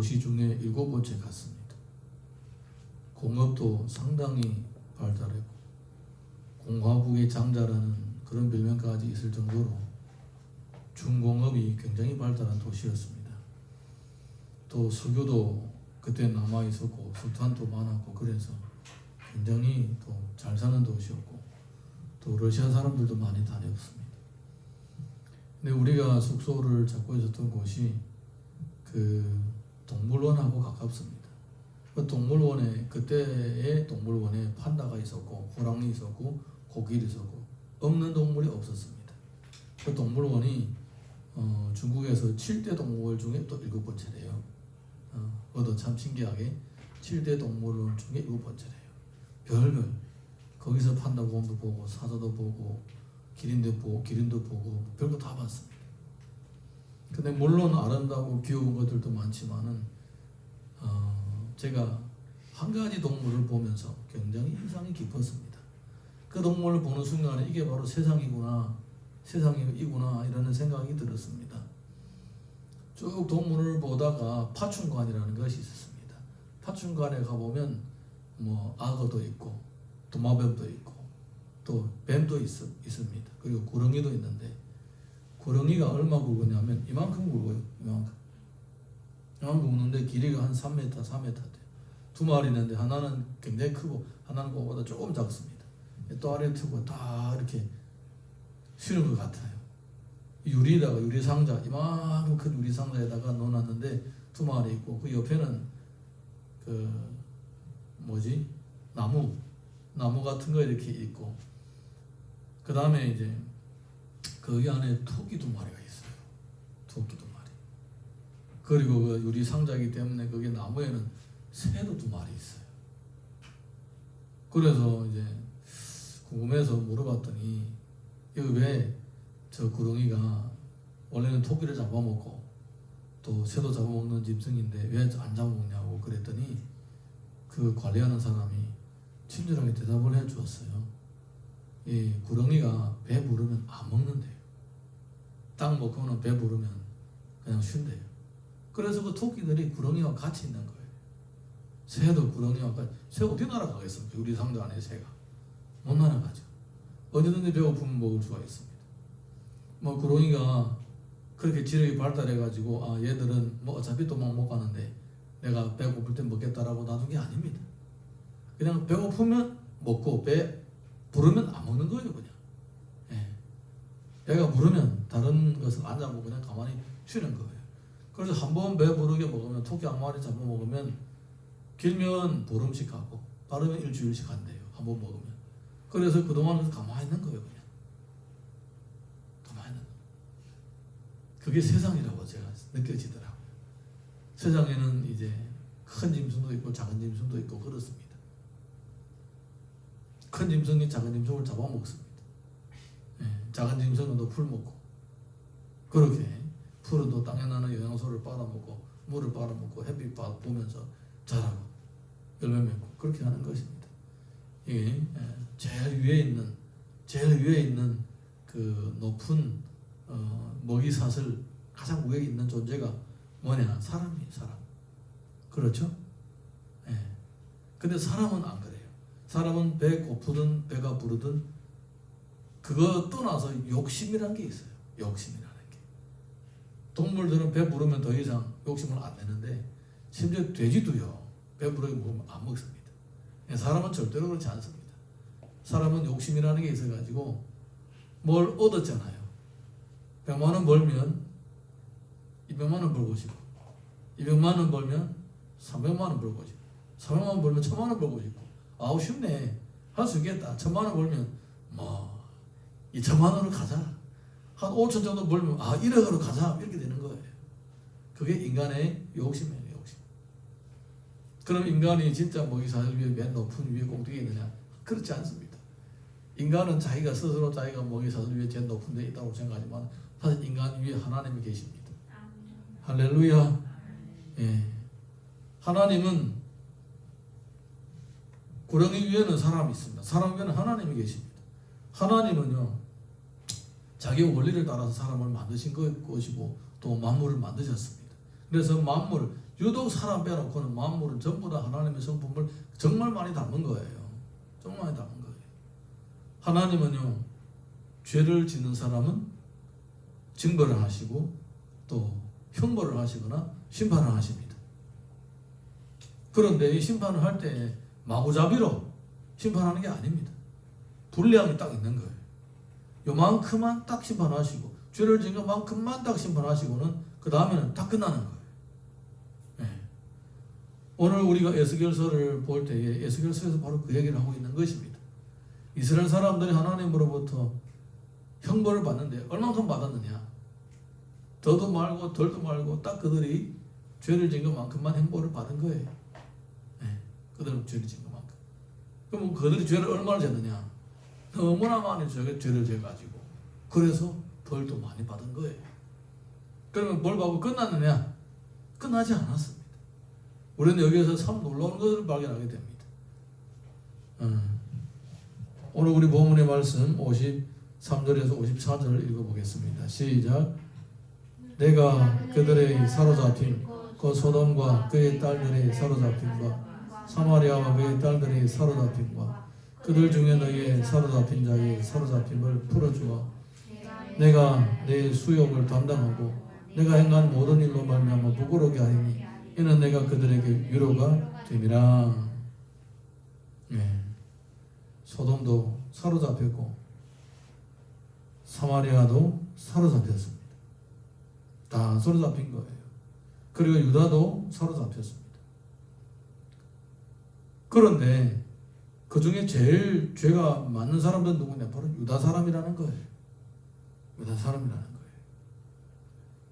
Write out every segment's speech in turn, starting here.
도시 중에 7번째 같습니다. 공업도 상당히 발달했고 공화국의 장자라는 그런 별명까지 있을 정도로 중공업이 굉장히 발달한 도시였습니다. 또 석유도 그때 남아 있었고 석탄도 많았고 그래서 굉장히 또 잘 사는 도시였고 또 러시아 사람들도 많이 다녔습니다. 근데 우리가 숙소를 잡고 있었던 곳이 그 동물원하고 가깝습니다. 그 동물원에 그때의 동물원에 판다가 있었고 호랑이 있었고 코끼리 있었고 없는 동물이 없었습니다. 그 동물원이 중국에서 7대 동물 중에 또 7번째래요. 그것도 참 신기하게 7대 동물원 중에 7번째래요. 별별 거기서 판다 곰도 보고 사자도 보고 기린도 보고 별거 다 봤습니다. 근데 물론 아름다고 귀여운 것들도 많지만은 제가 한 가지 동물을 보면서 굉장히 인상이 깊었습니다. 그 동물을 보는 순간에 이게 바로 세상이구나 이라는 생각이 들었습니다. 쭉 동물을 보다가 파충관이라는 것이 있었습니다. 파충관에 가보면 뭐 악어도 있고 도마뱀도 있고 또 뱀도 있습니다. 그리고 구렁이도 있는데 구렁이가 얼마 굵으냐면 이만큼 굵어요. 이만큼 굵는데 길이가 한 3m, 4m 돼요. 두 마리 있는데 하나는 굉장히 크고 하나는 그거보다 조금 작습니다. 또 아래 트고 다 이렇게 쉬는 것 같아요. 유리에다가 유리상자 이만큼 큰 유리상자에다가 넣어놨는데 두 마리 있고 그 옆에는 그 나무 같은 거 이렇게 있고 그 다음에 이제 거기 안에 토끼 2마리가 있어요. 토끼 2마리. 그리고 그 유리 상자이기 때문에 거기 나무에는 새도 2마리 있어요. 그래서 이제 궁금해서 물어봤더니 이거 왜 저 구렁이가 원래는 토끼를 잡아먹고 또 새도 잡아먹는 짐승인데 왜 안 잡아먹냐고 그랬더니 그 관리하는 사람이 친절하게 대답을 해주었어요. 이 구렁이가 배 부르면 안 먹는데요. 딱 먹고는 배 부르면 그냥 쉰대요. 그래서 그 토끼들이 구렁이와 같이 있는 거예요. 새도 구렁이와 같이. 새 어디 날아가겠습니까? 우리 상자 안에 새가 못 날아가죠. 언제든지 배고프면 먹을 수가 있습니다. 뭐 구렁이가 그렇게 지력이 발달해가지고 얘들은 뭐 어차피 도망 못 가는데 내가 배고플 때 먹겠다라고 놔둔 게 아닙니다. 그냥 배고프면 먹고 배 부르면 안 먹는 거예요. 그냥 배가 부르면 다른 것을 안 잡고 그냥 가만히 쉬는 거예요. 그래서 한번 배 부르게 먹으면 토끼 한 마리 잡아 먹으면 길면 보름씩 하고 빠르면 일주일씩 한대요. 한번 먹으면. 그래서 그동안은 가만히 있는 거예요. 그냥 가만히 있는 거예요. 그게 세상이라고 제가 느껴지더라고요. 세상에는 이제 큰 짐승도 있고 작은 짐승도 있고 그렇습니다. 큰 짐승이 작은 짐승을 잡아먹습니다. 작은 짐승은 또 풀 먹고 그렇게 풀은 또 땅에 나는 영양소를 빨아먹고 물을 빨아먹고 햇빛 보면서 자라고 열매 맺고 그렇게 하는 것입니다. 이게 제일 위에 있는 그 높은 먹이사슬 가장 위에 있는 존재가 뭐냐? 사람이에요. 사람. 그렇죠? 근데 사람은 안 그래요. 사람은 배 고프든 배가 부르든 그거 떠나서 욕심이라는 게 있어요. 욕심이라는 게. 동물들은 배 부르면 더 이상 욕심을 안 내는데 심지어 돼지도요. 배 부르게 먹으면 안 먹습니다. 사람은 절대로 그렇지 않습니다. 사람은 욕심이라는 게 있어가지고 뭘 얻었잖아요. 100만 원 벌면 200만 원 벌고 싶고 200만 원 벌면 300만 원 벌고 싶고 300만 원 벌면 1000만 원 벌고 싶고 아우 쉽네. 할 수 있겠다. 1000만 원 벌면 뭐 2천만 원으로 가자. 한 5천 정도 벌면 1억으로 가자. 이렇게 되는 거예요. 그게 인간의 욕심이에요. 욕심. 그럼 인간이 진짜 먹이사슬 위에 맨 높은 위에 꼭대기에 있느냐? 그렇지 않습니다. 인간은 자기가 스스로 자기가 먹이사슬 위에 제일 높은 데 있다고 생각하지만 사실 인간 위에 하나님이 계십니다. 할렐루야. 하나님은 구렁이 위에는 사람이 있습니다. 사람 위에는 하나님이 계십니다. 하나님은요 자기 원리를 따라서 사람을 만드신 것이고 또 만물을 만드셨습니다. 그래서 만물 유독 사람 빼놓고는 만물은 전부 다 하나님의 성품을 정말 많이 담은 거예요. 정말 많이 담은 거예요. 하나님은요, 죄를 짓는 사람은 징벌을 하시고 또 형벌을 하시거나 심판을 하십니다. 그런데 이 심판을 할 때 마구잡이로 심판하는 게 아닙니다. 분량이 딱 있는 거예요. 요만큼만 딱 심판하시고 죄를 지은 것만큼만 딱 심판하시고는 그 다음에는 딱 끝나는 거예요. 네. 오늘 우리가 에스겔서를 볼 때에 에스겔서에서 바로 그 얘기를 하고 있는 것입니다. 이스라엘 사람들이 하나님으로부터 형벌을 받는데 얼만큼 받았느냐? 더도 말고 덜도 말고 딱 그들이 죄를 지은 것만큼만 형벌을 받은 거예요. 네. 그들은 죄를 지은 것만큼. 그럼 그들이 죄를 얼마나 졌느냐? 너무나 많이 죄를 져가지고 그래서 벌도 많이 받은 거예요. 그러면 벌 받고 끝났느냐? 끝나지 않았습니다. 우리는 여기에서 참 놀라운 것을 발견하게 됩니다. 오늘 우리 본문의 말씀 53절에서 54절 읽어보겠습니다. 시작. 내가 그들의 사로잡힘 그 소돔과 그의 딸들의 사로잡힘과 사마리아와 그의 딸들의 사로잡힘과 그들 중에 너희의 사로잡힌 자의 사로잡힘을 풀어주어 내가 내 수욕을 담당하고 내가 행한 모든 일로 말미암아 부끄럽게 하리니 이는 내가 그들에게 위로가 됨이라. 네. 소돔도 사로잡혔고 사마리아도 사로잡혔습니다. 다 사로잡힌 거예요. 그리고 유다도 사로잡혔습니다. 그런데 그 중에 제일 죄가 많은 사람들은 누구냐? 바로 유다 사람이라는 거예요. 유다 사람이라는 거예요.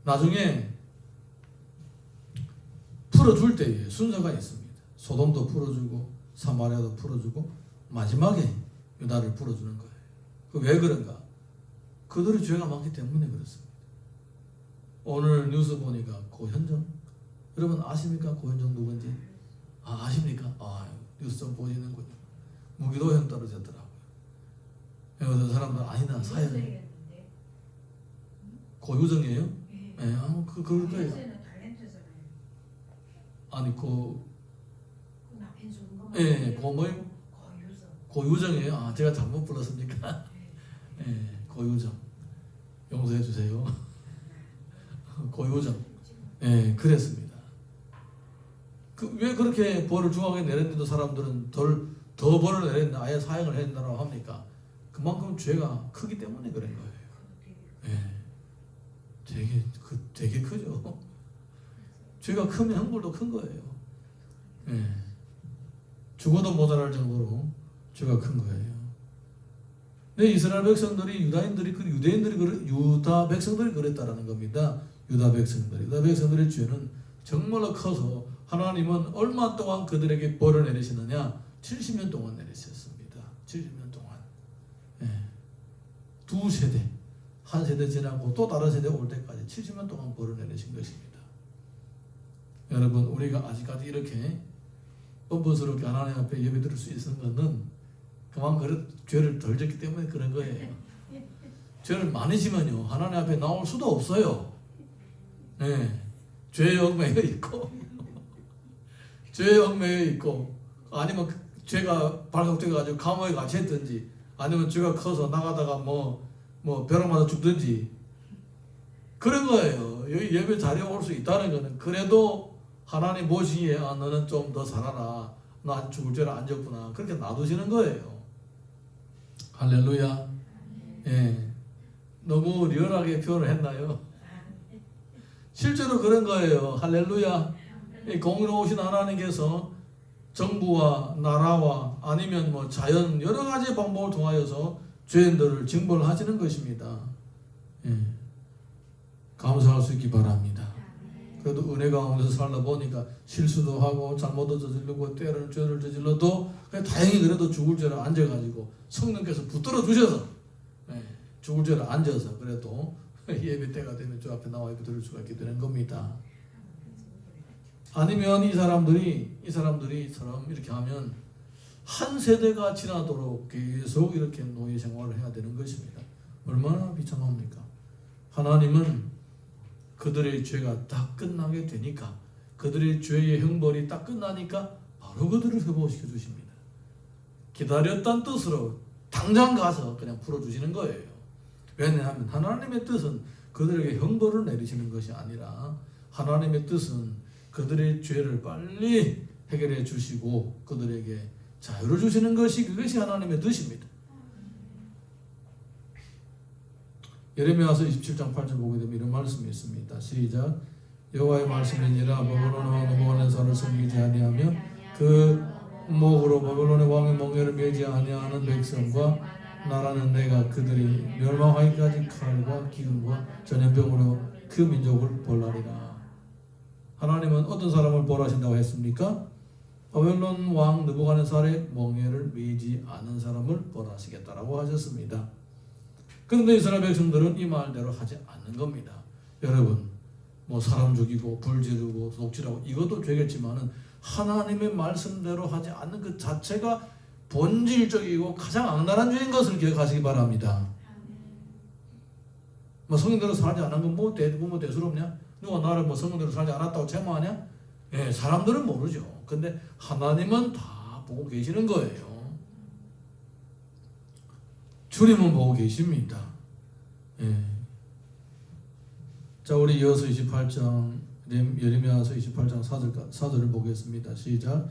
나중에 풀어줄 때에 순서가 있습니다. 소돔도 풀어주고 사마리아도 풀어주고 마지막에 유다를 풀어주는 거예요. 왜 그런가? 그들의 죄가 많기 때문에 그렇습니다. 오늘 뉴스 보니까 고현정, 여러분 아십니까? 고현정 누군지? 아십니까? 뉴스 좀 보시는군요. 무기도형 떨어졌더라고요. 어떤 사람들 아니다 사연 고유정이에요? 네, 그럴 거예요. 아니 뭐요? 고유정이에요. 제가 잘못 불렀습니까? 네, 고유정 용서해 주세요. 고유정. 네, 그랬습니다. 왜 그렇게 벌을 중하게 내렸는데도 사람들은 더 벌을 내렸는데 아예 사형을 했다고 합니까? 그만큼 죄가 크기 때문에 그런 거예요. 네, 되게 크죠. 죄가 크면 형벌도 큰 거예요. 네, 죽어도 모자랄 정도로 죄가 큰 거예요. 네, 이스라엘 백성들이 유다 백성들이 그랬다라는 겁니다. 유다 백성들의 죄는 정말로 커서 하나님은 얼마 동안 그들에게 벌을 내리시느냐? 70년 동안 내리셨습니다. 70년 동안. 두 세대, 한 세대 지나고 또 다른 세대 올 때까지 70년 동안 벌을 내리신 것입니다. 여러분, 우리가 아직까지 이렇게 뻔뻔스럽게 하나님 앞에 예배 드릴 수 있는 것은 그만큼 죄를 덜 졌기 때문에 그런 거예요. 죄를 많이 지면요 하나님 앞에 나올 수도 없어요. 네, 죄에 얽매여 있고 죄에 얽매여 있고 아니면 죄가 발각돼 가지고 감옥에 갇혔든지 아니면 죄가 커서 나가다가 뭐 벼락 맞아 죽든지 그런 거예요. 여기 예배 자리에 올 수 있다는 거는 그래도 하나님 보시기에 너는 좀 더 살아라. 너 아직 죽을 죄를 안 졌구나. 그렇게 놔두시는 거예요. 할렐루야. 예. 너무 리얼하게 표현을 했나요? 실제로 그런 거예요. 할렐루야. 공의로우신 하나님께서 정부와 나라와 아니면 자연 여러 가지 방법을 통하여서 죄인들을 징벌하시는 것입니다. 예. 감사할 수 있기 바랍니다. 그래도 은혜 가운데서 살다 보니까 실수도 하고 잘못도 저지르고 때로는 죄를 저질러도 다행히 그래도 죽을 죄를 안 져가지고 성령께서 붙들어 주셔서 죽을 죄를 안 져서 그래도 예배 때가 되면 주 앞에 나와 예배 드릴 수가 있게 되는 겁니다. 아니면 이 사람들이처럼 이렇게 하면 한 세대가 지나도록 계속 이렇게 노예 생활을 해야 되는 것입니다. 얼마나 비참합니까? 하나님은 그들의 죄가 다 끝나게 되니까 그들의 죄의 형벌이 딱 끝나니까 바로 그들을 회복시켜 주십니다. 기다렸다는 뜻으로 당장 가서 그냥 풀어주시는 거예요. 왜냐하면 하나님의 뜻은 그들에게 형벌을 내리시는 것이 아니라 하나님의 뜻은 그들의 죄를 빨리 해결해 주시고 그들에게 자유를 주시는 것이 그것이 하나님의 뜻입니다. 예레미야서 27장 8절 보게 되면 이런 말씀이 있습니다. 시작. 여호와의 말씀이니라 바벨론 왕 느부갓네살을 섬기지 아니하며 그 목으로 바벨론의 왕의 멍에를 매지 아니하는 백성과 나라는 내가 그들이 멸망하기까지 칼과 기근과 전염병으로 그 민족을 벌하리라. 하나님은 어떤 사람을 벌하신다고 했습니까? 바벨론 왕 느부갓네살의 멍에를 매지 않은 사람을 벌하시겠다라고 하셨습니다. 그런데 이스라엘 백성들은 이 말대로 하지 않는 겁니다. 여러분, 뭐 사람 죽이고 불 지르고 독질하고 이것도 죄겠지만은 하나님의 말씀대로 하지 않는 그 자체가 본질적이고 가장 악랄한 죄인 것을 기억하시기 바랍니다. 뭐 성경대로 살지 않은 건 뭐 대수롭냐? 누가 나를 뭐 성경대로 살지 않았다고 책망하냐? 예, 사람들은 모르죠. 근데 하나님은 다 보고 계시는 거예요. 주님은 보고 계십니다. 예. 자, 우리 이어서 28장 예레미야서 28장 4절을 보겠습니다. 시작.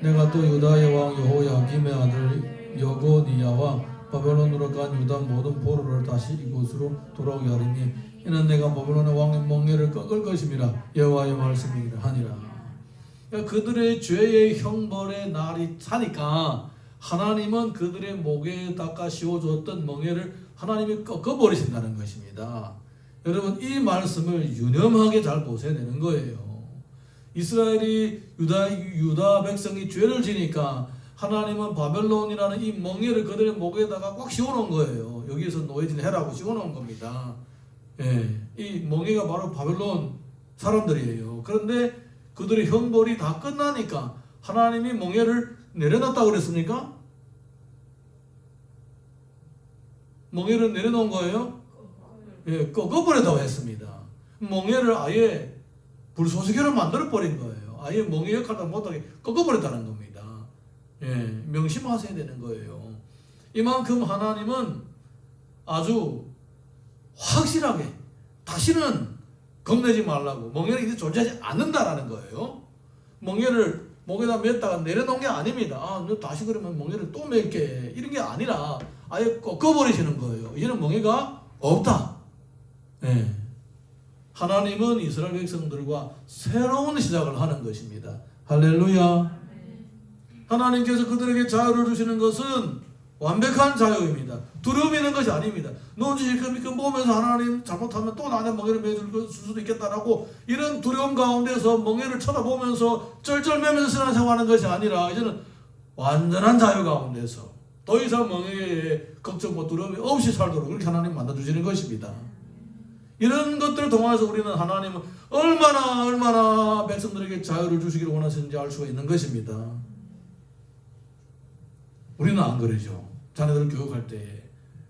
내가 또 유다의 왕 여호야김의 아들 여고니야와 바벨론으로 간 유다 모든 포로를 다시 이곳으로 돌아오게 하리니 이는 내가 바벨론의 왕의 멍에를 꺾을 것임이라 여호와의 말씀이라 하니라. 그러니까 그들의 죄의 형벌의 날이 차니까 하나님은 그들의 목에다가 씌워주었던 멍에를 하나님이 꺾어버리신다는 것입니다. 여러분, 이 말씀을 유념하게 잘 보셔야 되는 거예요. 이스라엘이 유다 백성이 죄를 지니까 하나님은 바벨론이라는 이 멍에를 그들의 목에다가 꽉 씌워놓은 거예요. 여기에서 노예진 해라고 씌워놓은 겁니다. 예, 이 멍에가 바로 바벨론 사람들이에요. 그런데 그들의 형벌이 다 끝나니까 하나님이 멍에를 내려놨다고 그랬습니까? 멍에를 내려놓은 거예요? 예, 꺾어버렸다고 했습니다. 멍에를 아예 불쏘시개로 만들어버린 거예요. 아예 멍에 역할도 못하게 꺾어버렸다는 겁니다. 예, 명심하셔야 되는 거예요. 이만큼 하나님은 아주 확실하게 다시는 겁내지 말라고, 멍에는 이제 존재하지 않는다라는 거예요. 멍에를 목에다 맸다가 내려놓은 게 아닙니다. 아, 너 다시 그러면 멍에를 또 맬게, 이런 게 아니라 아예 꺾어버리시는 거예요. 이제는 멍에가 없다. 예. 하나님은 이스라엘 백성들과 새로운 시작을 하는 것입니다. 할렐루야. 하나님께서 그들에게 자유를 주시는 것은 완벽한 자유입니다. 두려움이 있는 것이 아닙니다. 너 지금 보면서 하나님 잘못하면 또 나한테 멍에를 매줄 수도 있겠다라고 이런 두려움 가운데서 멍에를 쳐다보면서 쩔쩔매면서 신앙생활하는 것이 아니라 이제는 완전한 자유 가운데서 더 이상 멍에에 걱정과 두려움이 없이 살도록 그렇게 하나님 만들어주시는 것입니다. 이런 것들을 통해서 우리는 하나님은 얼마나 백성들에게 자유를 주시기를 원하시는지 알 수가 있는 것입니다. 우리는 안 그러죠. 자녀들을 교육할 때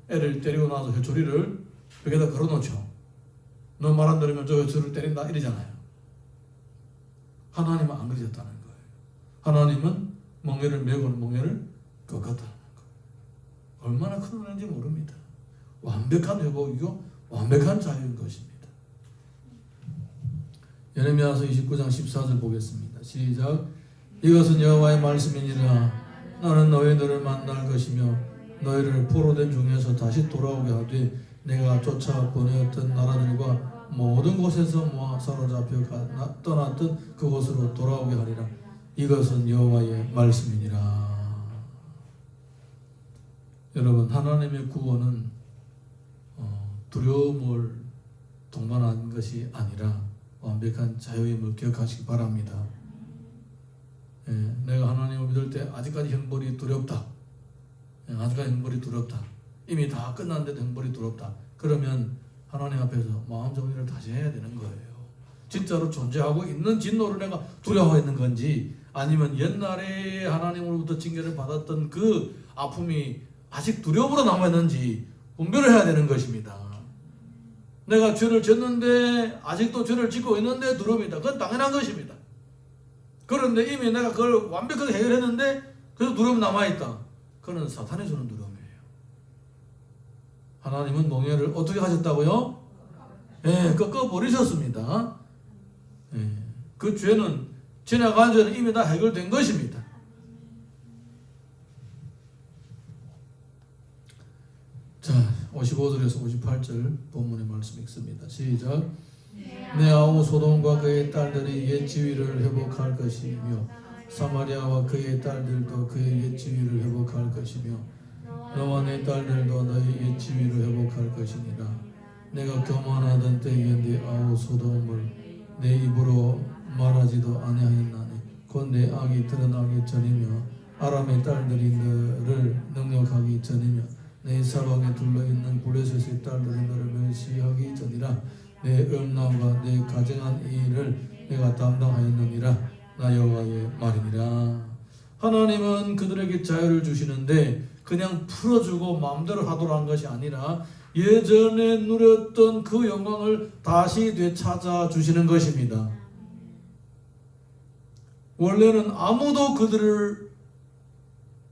애를 때리고 나서 회초리를 벽에다 걸어놓죠. 너 말 안 들으면 저 회초리를 때린다 이러잖아요. 하나님은 안 그러셨다는 거예요. 하나님은 멍에를 메고 멍에를 꺾었다는 거예요. 얼마나 큰 은혜인지 모릅니다. 완벽한 회복이고 완벽한 자유인 것입니다. 예레미야서 29장 14절 보겠습니다. 시작. 이것은 여호와의 말씀이니라. 나는 너희들을 만날 것이며 너희를 포로된 중에서 다시 돌아오게 하되 내가 쫓아 보내었던 나라들과 모든 곳에서 모아 사로잡혀 떠났던 그곳으로 돌아오게 하리라. 이것은 여호와의 말씀이니라. 여러분, 하나님의 구원은 두려움을 동반한 것이 아니라 완벽한 자유임을 기억하시기 바랍니다. 예, 내가 하나님을 믿을 때 아직까지 형벌이 두렵다. 예, 아직까지 형벌이 두렵다. 이미 다 끝났는데도 형벌이 두렵다. 그러면 하나님 앞에서 마음 정리를 다시 해야 되는 거예요. 진짜로 존재하고 있는 진노를 내가 두려워하는 건지 아니면 옛날에 하나님으로부터 징계를 받았던 그 아픔이 아직 두려움으로 남아있는지 분별을 해야 되는 것입니다. 내가 죄를 졌는데 아직도 죄를 짓고 있는데 두려움이다. 그건 당연한 것입니다. 그런데 이미 내가 그걸 완벽하게 해결했는데 그래서 두려움이 남아있다. 그건 사탄이 주는 두려움이에요. 하나님은 노예를 어떻게 하셨다고요? 꺾어버리셨습니다. 그 죄는 지나간 죄는 이미 다 해결된 것입니다. 자, 55절에서 58절 본문의 말씀 읽습니다. 시작. 내 아우 소돔과 그의 딸들이 옛 지위를 회복할 것이며 사마리아와 그의 딸들도 그의 옛 지위를 회복할 것이며 너와 내 딸들도 너의 옛 지위를 회복할 것이니라. 내가 교만하던 때에 내 아우 소돔을 내 입으로 말하지도 아니하였나니 곧 내 악이 드러나기 전이며 아람의 딸들이 너를 능력하기 전이며 내 사방에 둘러있는 블레셋의 딸들이 너를 멸시하기 전이라. 내 음란과 내 가증한 일을 내가 담당하였느니라. 나 여호와의 말이니라. 하나님은 그들에게 자유를 주시는데 그냥 풀어주고 마음대로 하도록 한 것이 아니라 예전에 누렸던 그 영광을 다시 되찾아 주시는 것입니다. 원래는 아무도 그들을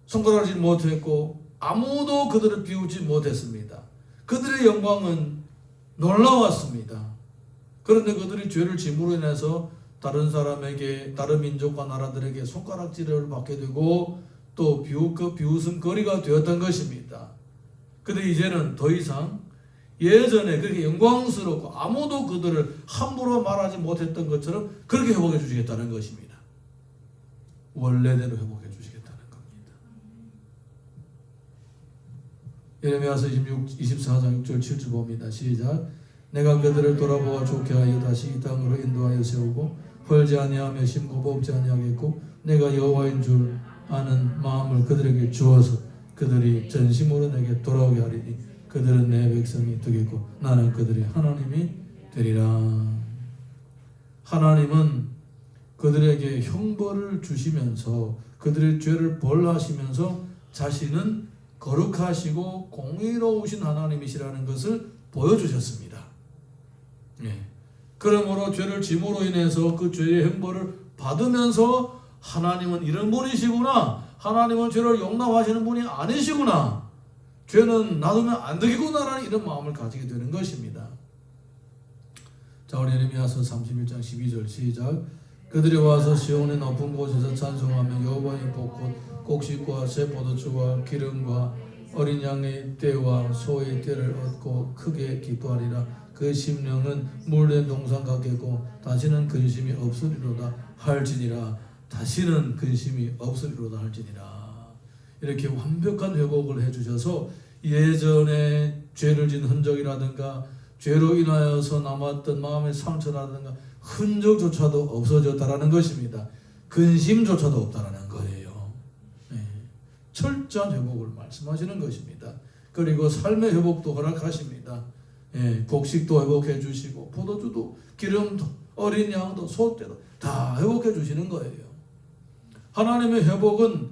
손가락질 못했고 아무도 그들을 비우지 못했습니다. 그들의 영광은 놀라웠습니다. 그런데 그들이 죄를 짐으로 인해서 다른 사람에게, 다른 민족과 나라들에게 손가락질을 받게 되고 또 비웃음거리가 되었던 것입니다. 그런데 이제는 더 이상 예전에 그렇게 영광스럽고 아무도 그들을 함부로 말하지 못했던 것처럼 그렇게 회복해 주시겠다는 것입니다. 원래대로 회복해 주시겠다는 겁니다. 예레미야서 24장 6절 7절 봅니다. 시작. 내가 그들을 돌아보아 좋게 하여 다시 이 땅으로 인도하여 세우고 헐지 아니하며 심고 뽑지 아니하겠고 내가 여호와인 줄 아는 마음을 그들에게 주어서 그들이 전심으로 내게 돌아오게 하리니 그들은 내 백성이 되겠고 나는 그들의 하나님이 되리라. 하나님은 그들에게 형벌을 주시면서 그들의 죄를 벌하시면서 자신은 거룩하시고 공의로우신 하나님이시라는 것을 보여주셨습니다. 그러므로 죄를 짐으로 인해서 그 죄의 형벌을 받으면서 하나님은 이런 분이시구나, 하나님은 죄를 용납하시는 분이 아니시구나, 죄는 놔두면 안 되겠구나라는 이런 마음을 가지게 되는 것입니다. 자, 우리 예레미야서 31장 12절 시작. 그들이 와서 시온의 높은 곳에서 찬송하며 여호와의 벚꽃 곡식과 새 포도주와 기름과 어린 양의 떼와 소의 떼를 얻고 크게 기뻐하리라. 그 심령은 물된 동산 같겠고 다시는 근심이 없으리로다 할지니라. 다시는 근심이 없으리로다 할지니라. 이렇게 완벽한 회복을 해주셔서 예전에 죄를 진 흔적이라든가 죄로 인하여서 남았던 마음의 상처라든가 흔적조차도 없어졌다라는 것입니다. 근심조차도 없다라는 거예요. 철저한 회복을 말씀하시는 것입니다. 그리고 삶의 회복도 허락하십니다. 곡식도 회복해 주시고 포도주도 기름도 어린 양도 소떼도 다 회복해 주시는 거예요. 하나님의 회복은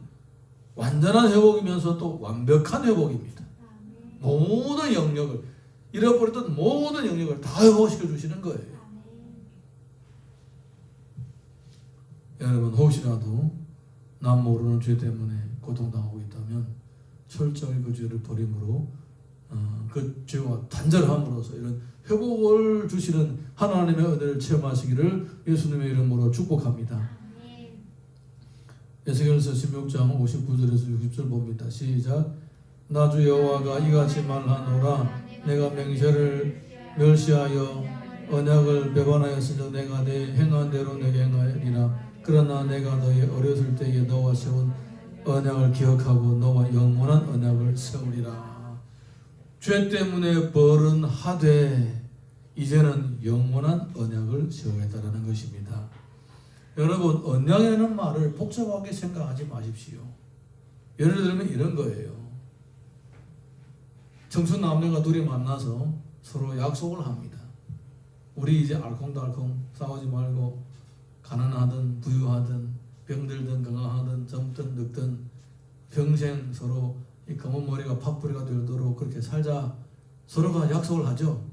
완전한 회복이면서 또 완벽한 회복입니다. 모든 영역을, 잃어버렸던 모든 영역을 다 회복시켜 주시는 거예요. 여러분, 혹시라도 남 모르는 죄 때문에 고통당하고 있다면 철저히 그 죄를 버림으로 그 죄와 단절함으로써 이런 회복을 주시는 하나님의 은혜를 체험하시기를 예수님의 이름으로 축복합니다. 에스겔서 16장 59절에서 60절 봅니다. 시작. 나 주 여호와가 이같이 말하노라. 내가 맹세를 멸시하여 언약을 배반하였으니 내가 내 행한 대로 내게 행하리라. 그러나 내가 너희 어렸을 때에 너와 세운 언약을 기억하고 너와 영원한 언약을 세우리라. 죄 때문에 벌은 하되 이제는 영원한 언약을 세우겠다라는 것입니다. 여러분, 언약이라는 말을 복잡하게 생각하지 마십시오. 예를 들면 이런 거예요. 청춘 남녀가 둘이 만나서 서로 약속을 합니다. 우리 이제 알콩달콩 싸우지 말고 가난하든 부유하든 병들든 건강하든 젊든 늙든 평생 서로 이 검은 머리가 팥뿌리가 되도록 그렇게 살자. 서로가 약속을 하죠.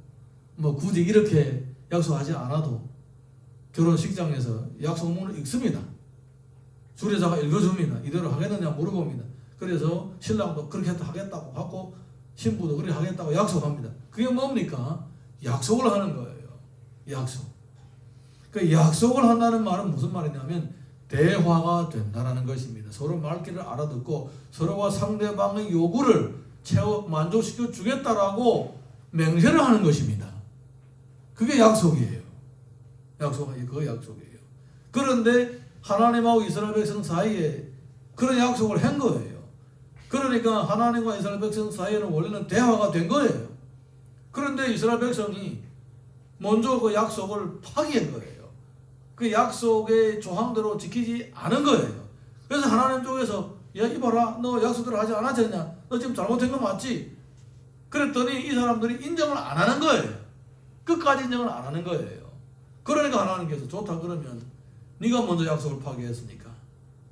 뭐 굳이 이렇게 약속하지 않아도 결혼식장에서 약속문을 읽습니다. 주례자가 읽어줍니다. 이대로 하겠느냐 물어봅니다. 그래서 신랑도 그렇게 하겠다고 하고 신부도 그렇게 하겠다고 약속합니다. 그게 뭡니까? 약속을 하는 거예요. 약속. 그 약속을 한다는 말은 무슨 말이냐면 대화가 된다는 것입니다. 서로 말귀를 알아듣고 서로가 상대방의 요구를 만족시켜 주겠다라고 맹세를 하는 것입니다. 그게 약속이에요. 그 약속이에요. 그런데 하나님하고 이스라엘 백성 사이에 그런 약속을 한 거예요. 그러니까 하나님과 이스라엘 백성 사이에는 원래는 대화가 된 거예요. 그런데 이스라엘 백성이 먼저 그 약속을 파기한 거예요. 그 약속의 조항대로 지키지 않은 거예요. 그래서 하나님 쪽에서 야 이봐라 너 약속대로 하지 않았잖냐, 너 지금 잘못한 거 맞지? 그랬더니 이 사람들이 인정을 안 하는 거예요. 끝까지 인정을 안 하는 거예요. 그러니까 하나님께서 좋다 그러면 네가 먼저 약속을 파기했으니까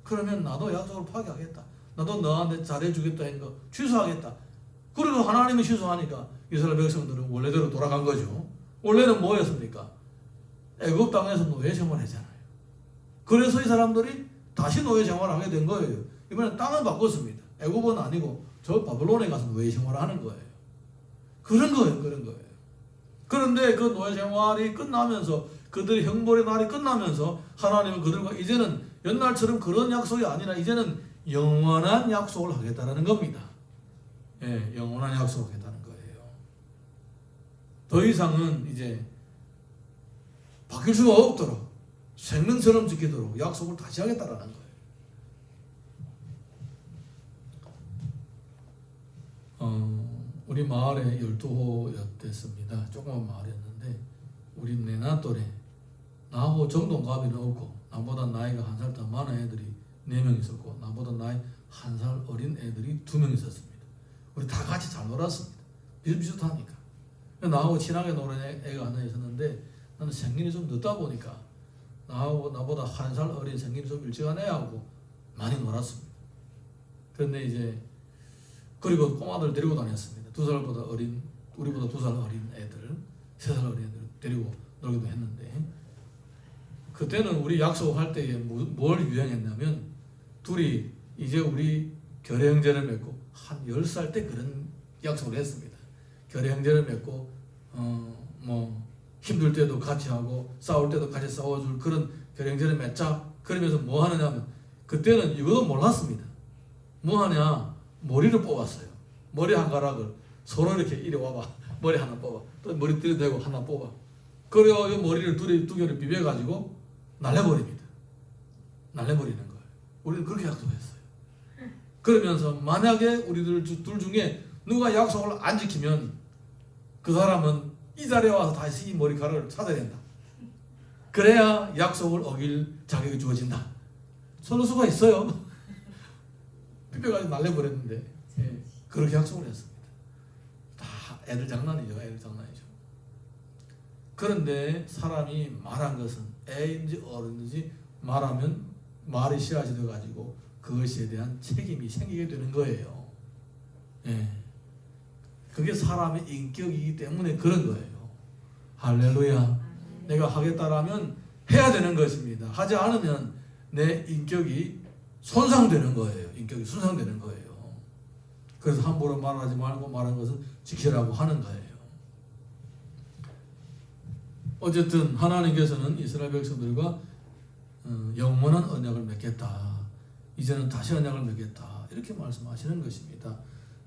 그러면 나도 약속을 파기하겠다. 나도 너한테 잘해주겠다 한 거 취소하겠다. 그리고 하나님이 취소하니까 이스라엘 백성들은 원래대로 돌아간 거죠. 원래는 뭐였습니까? 애굽 땅에서 노예 생활을 했잖아요. 그래서 이 사람들이 다시 노예 생활을 하게 된 거예요. 이번엔 땅을 바꿨습니다. 애굽은 아니고 저 바벨론에 가서 노예 생활을 하는 거예요. 그런 거예요. 그런데 그 노예 생활이 끝나면서 그들의 형벌의 날이 끝나면서 하나님은 그들과 이제는 옛날처럼 그런 약속이 아니라 이제는 영원한 약속을 하겠다는 겁니다. 예, 영원한 약속을 하겠다는 거예요. 더 이상은 이제 바뀔 수가 없도록 생명처럼 지키도록 약속을 다시 하겠다라는 거예요. 우리 마을에 12호였습니다. 조그만 마을이었는데 우리 내나 또래 나하고 정동갑이는 없고 나보다 나이가 한 살 더 많은 애들이 4명 있었고 나보다 나이 1살 어린 애들이 2명 있었습니다. 우리 다 같이 잘 놀았습니다. 비슷비슷하니까. 나하고 친하게 노는 애가 하나 있었는데 나는 생일이 좀 늦다 보니까 나보다 1살 어린 생일이 좀 일찍 한 애하고 많이 놀았습니다. 그런데 이제 그리고 꼬마들 데리고 다녔습니다. 2살보다 어린, 우리보다 2살 어린 애들, 3살 어린 애들 데리고 놀기도 했는데 그때는 우리 약속할 때에 뭘 유행했냐면 둘이 이제 우리 결의 형제를 맺고 한 10살 때 그런 약속을 했습니다. 결의 형제를 맺고 힘들 때도 같이 하고 싸울 때도 같이 싸워줄 그런 결의 형제를 맺자. 그러면서 뭐 하느냐면 그때는 이것도 몰랐습니다. 뭐 하냐, 머리를 뽑았어요. 머리 한 가락을 서로 이렇게 이리 와봐. 머리 하나 뽑아. 또 머리 들이대고 하나 뽑아. 그래요. 이 머리를 두 개를 비벼가지고 날려버립니다. 날려버리는 거예요. 우리는 그렇게 약속했어요. 그러면서 만약에 우리들 둘 중에 누가 약속을 안 지키면 그 사람은 이 자리에 와서 다시 이 머리카락을 찾아야 된다. 그래야 약속을 어길 자격이 주어진다. 서로 수가 있어요. 비벼가지고 날려버렸는데 예, 그렇게 약속을 했습니다. 다 애들 장난이죠. 그런데 사람이 말한 것은 애인지 어른인지 말하면 말이 씨앗이 되어가지고 그것에 대한 책임이 생기게 되는 거예요. 예. 그게 사람의 인격이기 때문에 그런 거예요. 할렐루야. 내가 하겠다라면 해야 되는 것입니다. 하지 않으면 내 인격이 손상되는 거예요. 인격이 손상되는 거예요. 그래서 함부로 말하지 말고 말한 것은 지키라고 하는 거예요. 어쨌든 하나님께서는 이스라엘 백성들과 영원한 언약을 맺겠다. 이제는 다시 언약을 맺겠다. 이렇게 말씀하시는 것입니다.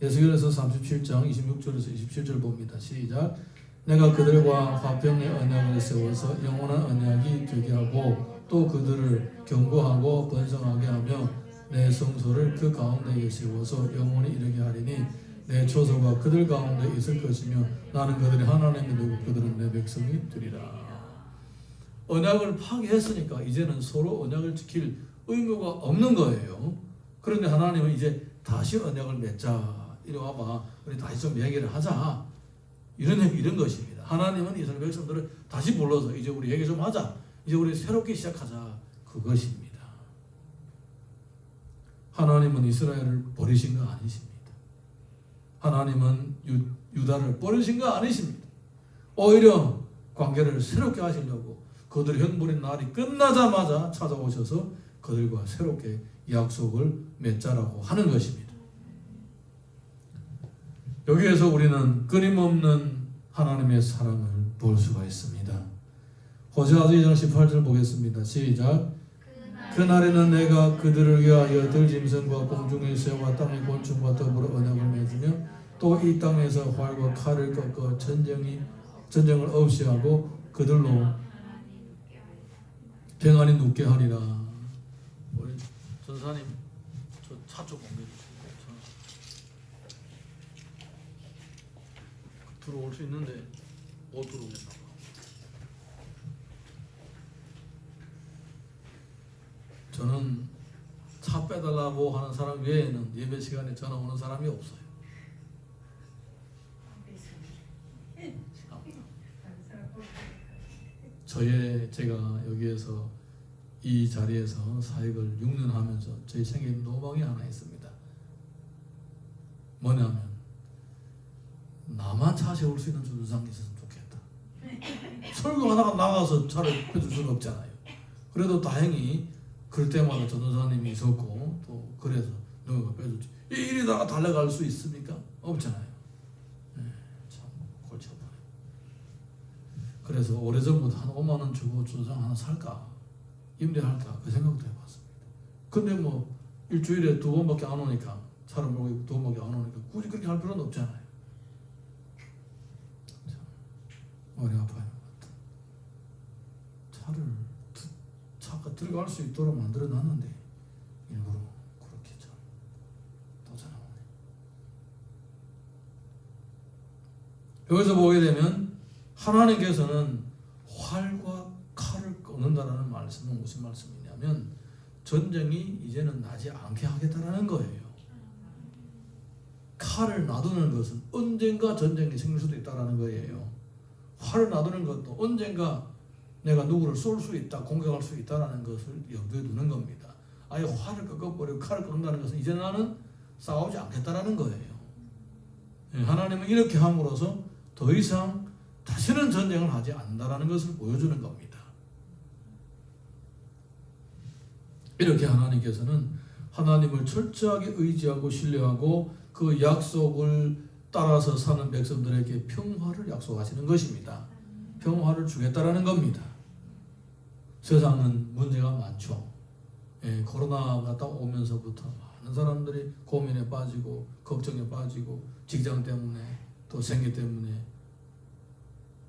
에스겔서 37장 26절에서 27절 봅니다. 시작. 내가 그들과 화평의 언약을 세워서 영원한 언약이 되게 하고 또 그들을 견고하고 번성하게 하며 내 성소를 그 가운데에 세워서 영원히 이르게 하리니 내 초소가 그들 가운데 있을 것이며 나는 그들의 하나님이 되고 그들은 내 백성이 되리라. 언약을 파기했으니까 이제는 서로 언약을 지킬 의무가 없는 거예요. 그런데 하나님은 이제 다시 언약을 맺자. 이리 와봐. 우리 다시 좀 얘기를 하자. 이런 것입니다. 하나님은 이스라엘 백성들을 다시 불러서 이제 우리 얘기 좀 하자. 이제 우리 새롭게 시작하자. 그것입니다. 하나님은 이스라엘을 버리신 거 아니십니다. 하나님은 유다를 버리신 거 아니십니다. 오히려 관계를 새롭게 하시려고 그들의 형벌의 날이 끝나자마자 찾아오셔서 그들과 새롭게 약속을 맺자라고 하는 것입니다. 여기에서 우리는 끊임없는 하나님의 사랑을 볼 수가 있습니다. 호세아서 2장 18절 보겠습니다. 시작. 그날에는 내가 그들을 위하여 들짐승과 공중의 새와 땅의 곤충과 더불어 언약을 맺으며 또 이 땅에서 활과 칼을 꺾어 전쟁을 없이 하고 그들로 평안히 눕게 하리라. 우리 전사님 저 차 좀 옮겨주세요. 들어올 수 있는데 못 들어오겠나 봐. 저는 차 빼달라고 하는 사람 외에는 예배 시간에 전화 오는 사람이 없어요. 제가 여기에서 이 자리에서 사역을 6년 하면서 저희 생애 노방이 하나 있습니다. 뭐냐면 나만 차 세울 수 있는 주차장이 있었으면 좋겠다. 설교하다가 나가서 차를 빼줄 수는 없잖아요. 그래도 다행히 그럴 때마다 전도사님이 있었고 또 그래서 누가 빼줬지. 이리다가 달려갈 수 있습니까? 없잖아요. 참 골치 아파요. 그래서 오래전부터 한 5만 원 주고 주차장 하나 살까? 임대할까? 그 생각도 해봤습니다. 근데 뭐 일주일에 2번밖에 안 오니까 차를 몰고 2번밖에 안 오니까 굳이 그렇게 할 필요는 없잖아요. 참 머리 아파요. 차가 들어갈 수 있도록 만들어 놨는데 일부러 그렇게 참 도전하네. 여기서 보게 되면 하나님께서는 활과 칼을 끊는다라는 말씀은 무슨 말씀이냐면 전쟁이 이제는 나지 않게 하겠다라는 거예요. 칼을 놔두는 것은 언젠가 전쟁이 생길 수도 있다라는 거예요. 활을 놔두는 것도 언젠가 내가 누구를 쏠 수 있다, 공격할 수 있다라는 것을 염두에 두는 겁니다. 아예 활을 꺾어버리고 칼을 꺾는다는 것은 이제 나는 싸우지 않겠다라는 거예요. 하나님은 이렇게 함으로써 더 이상 다시는 전쟁을 하지 않는다라는 것을 보여주는 겁니다. 이렇게 하나님께서는 하나님을 철저하게 의지하고 신뢰하고 그 약속을 따라서 사는 백성들에게 평화를 약속하시는 것입니다. 평화를 주겠다라는 겁니다. 세상은 문제가 많죠. 코로나가 딱 오면서부터 많은 사람들이 고민에 빠지고 걱정에 빠지고 직장 때문에 또 생계 때문에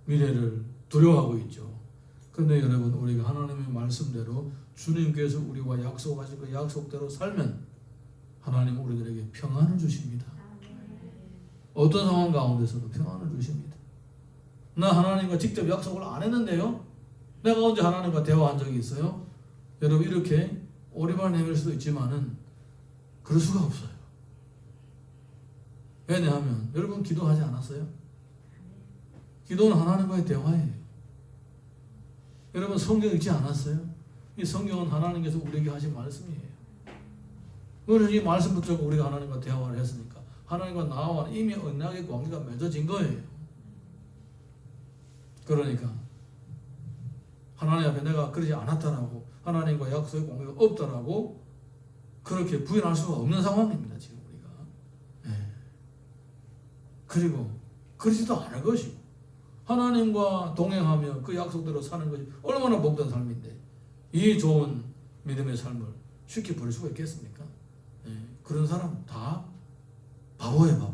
미래를 두려워하고 있죠. 그런데 여러분 우리가 하나님의 말씀대로 주님께서 우리와 약속하신 그 약속대로 살면 하나님은 우리들에게 평안을 주십니다. 어떤 상황 가운데서도 평안을 주십니다. 나 하나님과 직접 약속을 안 했는데요. 내가 언제 하나님과 대화한 적이 있어요? 여러분 이렇게 오리발 내밀 수도 있지만은 그럴 수가 없어요. 왜냐하면 여러분 기도하지 않았어요? 기도는 하나님과의 대화예요. 여러분 성경 읽지 않았어요? 이 성경은 하나님께서 우리에게 하신 말씀이에요. 그래서 이 말씀 붙잡고 우리가 하나님과 대화를 했으니까 하나님과 나와 이미 언약의 관계가 맺어진 거예요. 그러니까 하나님 앞에 내가 그러지 않았다라고 하나님과 약속의 관계가 없다라고 그렇게 부인할 수가 없는 상황입니다. 지금 우리가. 그리고 그러지도 않을 것이고 하나님과 동행하며 그 약속대로 사는 것이 얼마나 복된 삶인데 이 좋은 믿음의 삶을 쉽게 버릴 수가 있겠습니까? 그런 사람 다 바보예요. 바보.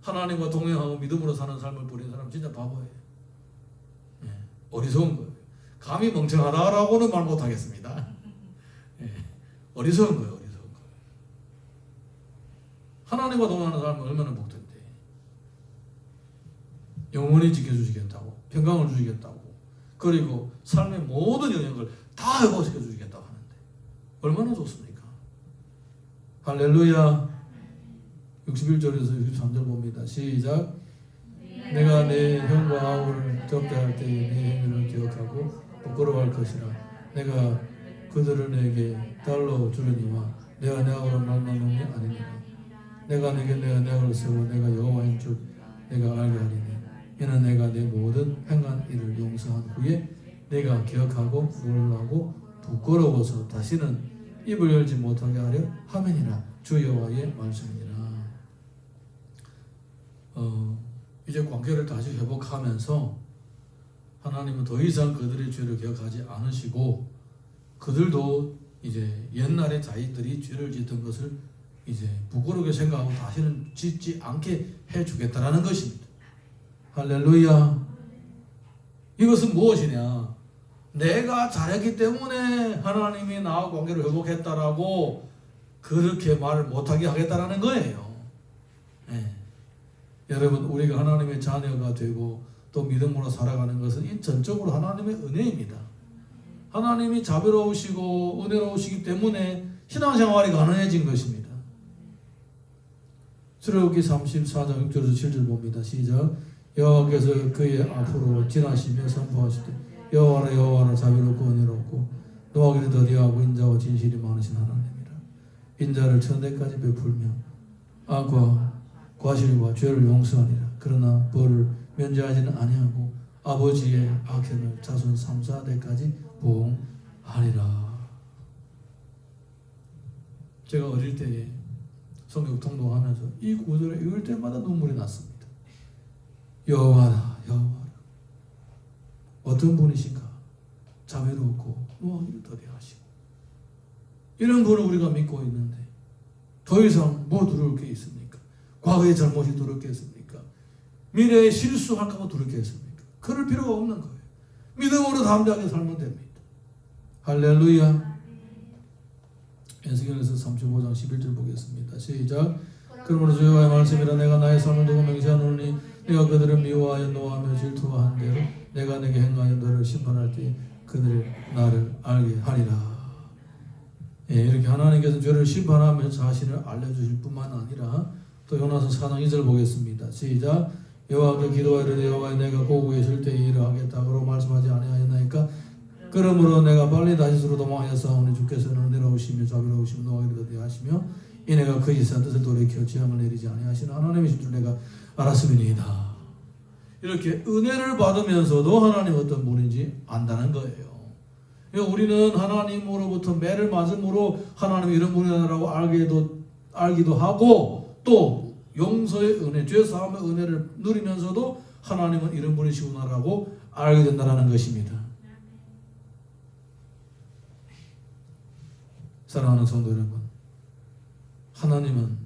하나님과 동행하고 믿음으로 사는 삶을 버리는 사람 진짜 바보예요. 어리석은 거예요. 감히 멍청하다라고는 말 못하겠습니다. 어리석은 거예요. 어리석은 거예요. 하나님과 동행하는 사람은 얼마나 복된데 영원히 지켜주시겠다고 평강을 주시겠다고 그리고 삶의 모든 영역을 다 회복시켜 주시겠다고 하는데 얼마나 좋습니까? 할렐루야. 61절에서 63절 봅니다. 시작. 내가 내 형과 아우를 접대할 때에 내 행위를 기억하고 부끄러워할 것이라. 내가 그들을 내게 달러 주려니와 내가 내 아우를 만나는 게 아니니라. 내가 내게 내 언약을 세워 내가 여호와인 줄 내가 알게 하리니 이는 내가 내 모든 행한 일을 용서한 후에 내가 기억하고 놀라고 부끄러워서 다시는 입을 열지 못하게 하려 함이니라. 주 여호와의 말씀이니라. 이제 관계를 다시 회복하면서 하나님은 더 이상 그들의 죄를 기억하지 않으시고 그들도 이제 옛날에 자기들이 죄를 짓던 것을 이제 부끄럽게 생각하고 다시는 짓지 않게 해주겠다라는 것입니다. 할렐루야. 이것은 무엇이냐? 내가 잘했기 때문에 하나님이 나와 관계를 회복했다라고 그렇게 말을 못하게 하겠다라는 거예요. 네. 여러분, 우리가 하나님의 자녀가 되고 또 믿음으로 살아가는 것은 전적으로 하나님의 은혜입니다. 하나님이 자비로우시고 은혜로우시기 때문에 신앙생활이 가능해진 것입니다. 출애굽기 34장 6절에서 7절 봅니다. 시작. 여호와께서 그의 앞으로 지나시며 선포하시되 여호와라 여호와라 자비롭고 은혜롭고 노하기를 더디하고 인자와 진실이 많으신 하나님이라. 인자를 천대까지 베풀며 악과 과실과 죄를 용서하니라. 그러나 벌을 면제하지는 아니하고 아버지의 악행을 자손 3, 4대까지 보응하리라. 제가 어릴 때에 성경 통독하면서 이 구절을 읽을 때마다 눈물이 났습니다. 여호와라 여호와라 어떤 분이신가? 자비롭고 노하기를 더디하시고 이런 분을 우리가 믿고 있는데 더 이상 뭐 두려울 게 있습니까? 과거의 잘못이 두려울 게 있습니까? 미래에 실수할까 봐 두려울 게 있습니까? 그럴 필요가 없는 거예요. 믿음으로 담대하게 살면 됩니다. 할렐루야. 에스겔서 35장 11절 보겠습니다. 시작. 그러므로 주 여호와의 말씀이라. 내가 나의 삶을 두고 맹세하노니 내가 그들을 미워하여 노하며 질투한 대로 내가 내게 행하여 너를 심판할 때 그들이 나를 알게 하리라. 예, 이렇게 하나님께서 죄를 심판하면서 자신을 알려주실 뿐만 아니라 또 요나서 4장 2절 보겠습니다. 시작. 여호와께 기도하여 여호와 내가 고국에 있을 때에 일을 하겠다고 말씀하지 아니하였나이까? 그러므로 내가 빨리 다시스로 도망하였사오니 주께서는 은혜로우시며 자비로우시며 노하기를 더디하시며 이내가 그 이상 뜻을 돌이켜 지향을 내리지 아니하시는 하나님이신 줄 내가 알았음이니이다. 이렇게 은혜를 받으면서도 하나님 어떤 분인지 안다는 거예요. 우리는 하나님으로부터 매를 맞음으로 하나님 이런 분이라고 알기도 하고 또 용서의 은혜, 죄 사함의 은혜를 누리면서도 하나님은 이런 분이시구나라고 알게 된다는 것입니다. 사랑하는 성도 여러분, 하나님은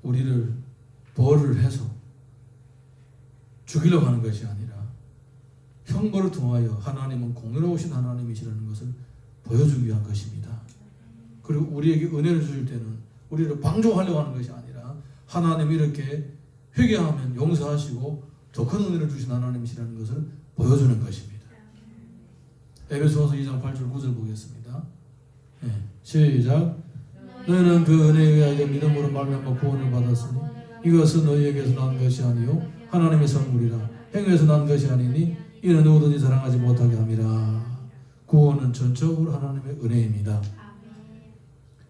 우리를 벌을 해서 죽이려고 하는 것이 아니라 형벌을 통하여 하나님은 공의로우신 하나님이시라는 것을 보여주기 위한 것입니다. 그리고 우리에게 은혜를 주실 때는 우리를 방종하려고 하는 것이 아니라 하나님이 이렇게 회개하면 용서하시고 더 큰 은혜를 주신 하나님이시라는 것을 보여주는 것입니다. 에베소서 2장 8절 9절 보겠습니다. 네, 시작. 너희는 그 은혜에 의하여 믿음으로 말미암아 구원을 받았으니 이것은 너희에게서 난 것이 아니요 하나님의 선물이라. 행위에서 난 것이 아니니 이는 누구든지 자랑하지 못하게 함이라. 구원은 전적으로 하나님의 은혜입니다.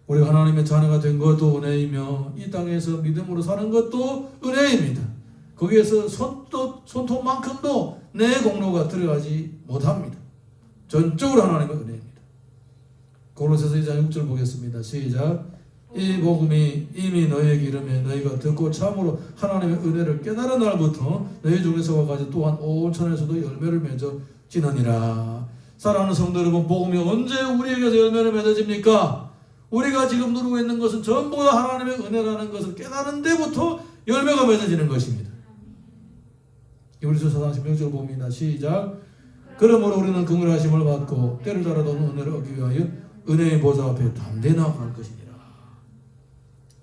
우리가 하나님의 자녀가 된 것도 은혜이며 이 땅에서 믿음으로 사는 것도 은혜입니다. 거기에서 손톱만큼도 내 공로가 들어가지 못합니다. 전적으로 하나님의 은혜입니다. 고로새서 2장 6절 보겠습니다. 시작. 이 복음이 이미 너희에게 이르매 너희가 듣고 참으로 하나님의 은혜를 깨달은 날부터 너희 중에서와 같이 또한 온 천에서도 열매를 맺어 지느니라. 사랑하는 성도 여러분, 복음이 언제 우리에게서 열매를 맺어집니까? 우리가 지금 누리고 있는 것은 전부 다 하나님의 은혜라는 것을 깨달은 데부터 열매가 맺어지는 것입니다. 히브리서 4장 16절 봅니다. 시작. 그러므로 우리는 긍휼하심을 받고 때를 따라 도는 은혜를 얻기 위하여 은혜의 보좌 앞에 담대히 나아갈 것이니라.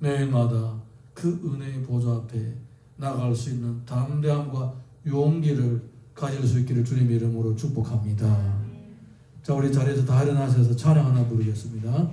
매일마다 그 은혜의 보좌 앞에 나아갈 수 있는 담대함과 용기를 가질 수 있기를 주님의 이름으로 축복합니다. 자, 우리 자리에서 다 일어나셔서 찬양 하나 부르겠습니다.